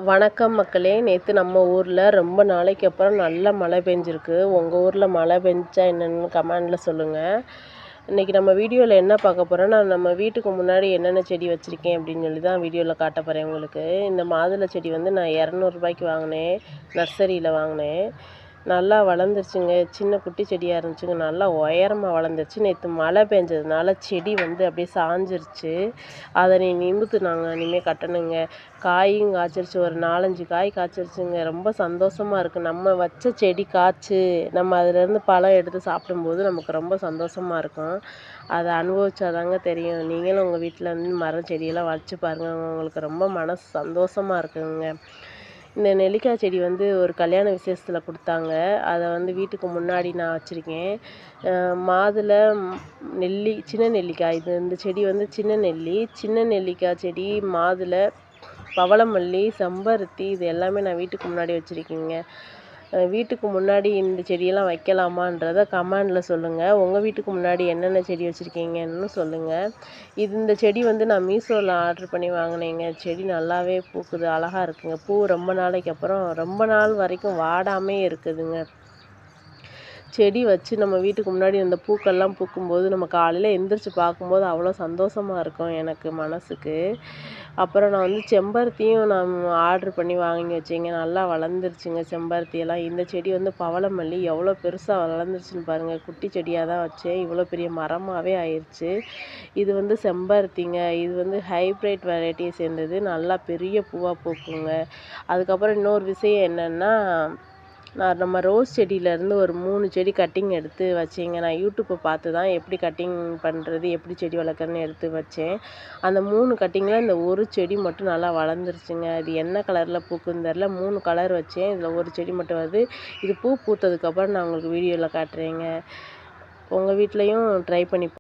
வணக்கம் மக்களே! நேத்து நம்ம ஊர்ல ரொம்ப நாளைக்கு அப்புறம் நல்ல மழை பெஞ்சிருக்கு. உங்க ஊர்ல மழை பெஞ்சா என்னன்னு கமெண்ட்ல சொல்லுங்க. இன்னைக்கு நம்ம வீடியோல என்ன பார்க்க போறோம்னா, நம்ம வீட்டுக்கு முன்னாடி என்னென்ன செடி வச்சிருக்கேன் அப்படின்னு சொல்லி தான் வீடியோல காட்ட போறேன் உங்களுக்கு. இந்த மாதுளை செடி வந்து நான் ரூ. 200 வாங்கினேன். நர்சரியில வாங்கினேன். நல்லா வளர்ந்துருச்சுங்க. சின்ன குட்டி செடியாக இருந்துச்சுங்க. நல்லா உயரமா வளர்ந்துருச்சு. நேத்து மழை பெஞ்சதுனால செடி வந்து அப்படியே சாஞ்சிருச்சு. அதை நிமிர்த்து நாங்கள் இனிமேல் கட்டணுங்க. காயும் காய்ச்சிருச்சு. ஒரு 4, 5 காய் காய்ச்சிருச்சுங்க. ரொம்ப சந்தோஷமா இருக்கு. நம்ம வச்ச செடி காய்ச்சு நம்ம அதுலேருந்து பழம் எடுத்து சாப்பிடும்போது நமக்கு ரொம்ப சந்தோஷமா இருக்கும். அதை அனுபவிச்சாதாங்க தெரியும். நீங்களும் உங்கள் வீட்டில் இருந்து மரம் செடியெல்லாம் வச்சு பாருங்க. உங்களுக்கு ரொம்ப மனசு சந்தோஷமா இருக்குங்க. இந்த நெல்லிக்காய் செடி வந்து ஒரு கல்யாண விசேஷத்தில் கொடுத்தாங்க. அதை வந்து வீட்டுக்கு முன்னாடி நான் வச்சுருக்கேன். மாதுளை, சின்ன நெல்லிக்காய் இந்த செடி வந்து சின்ன நெல்லிக்காய் செடி, மாதுளை, பவளமல்லி, செம்பருத்தி இது எல்லாமே நான் வீட்டுக்கு முன்னாடி வச்சுருக்கேங்க. வீட்டுக்கு முன்னாடி இந்த செடியெல்லாம் வைக்கலாமான்றத கமெண்டில் சொல்லுங்கள். உங்கள் வீட்டுக்கு முன்னாடி என்னென்ன செடி வச்சுருக்கீங்கன்னு சொல்லுங்கள். இந்த செடி வந்து நான் மீஷோவில் ஆர்டர் பண்ணி வாங்கினேங்க. செடி நல்லாவே பூக்குது, அழகாக இருக்குங்க. பூ ரொம்ப நாளைக்கு அப்புறம் ரொம்ப நாள் வரைக்கும் வாடாமே இருக்குதுங்க. செடி வச்சு நம்ம வீட்டுக்கு முன்னாடி அந்த பூக்கள்லாம் பூக்கும்போது நம்ம காலையில் எந்திரிச்சு பார்க்கும்போது அவ்வளோ சந்தோஷமாக இருக்கும் எனக்கு மனசுக்கு. அப்புறம் நான் வந்து செம்பருத்தியும் நான் ஆர்டர் பண்ணி வாங்கி வச்சேங்க. நல்லா வளர்ந்துருச்சுங்க செம்பருத்தியெல்லாம். இந்த செடி வந்து பவளமல்லி எவ்வளோ பெருசாக வளர்ந்துருச்சுன்னு பாருங்கள். குட்டி செடியாக தான் வச்சேன். இவ்வளோ பெரிய மரமாகவே ஆயிடுச்சு. இது வந்து செம்பருத்திங்க. இது வந்து ஹைப்ரிட் வெரைட்டியை சேர்ந்தது. நல்லா பெரிய பூவாக பூக்குங்க. அதுக்கப்புறம் இன்னொரு விஷயம் என்னென்னா, நம்ம ரோஸ் செடியிலேருந்து ஒரு 3 செடி கட்டிங் எடுத்து வச்சேங்க. நான் யூடியூப்பை பார்த்து தான் எப்படி கட்டிங் பண்ணுறது, எப்படி செடி வளர்க்குறதுன்னு எடுத்து வச்சேன். அந்த 3 கட்டிங்கில் இந்த ஒரு செடி மட்டும் நல்லா வளர்ந்துருச்சுங்க. இது என்ன கலரில் பூக்குன்னு தெரில. 3 கலர் வச்சேன். இதில் ஒரு செடி மட்டும் வருது. இது பூ பூத்ததுக்கப்புறம் நான் உங்களுக்கு வீடியோவில் காட்டுறேங்க. உங்கள் வீட்லேயும் ட்ரை பண்ணி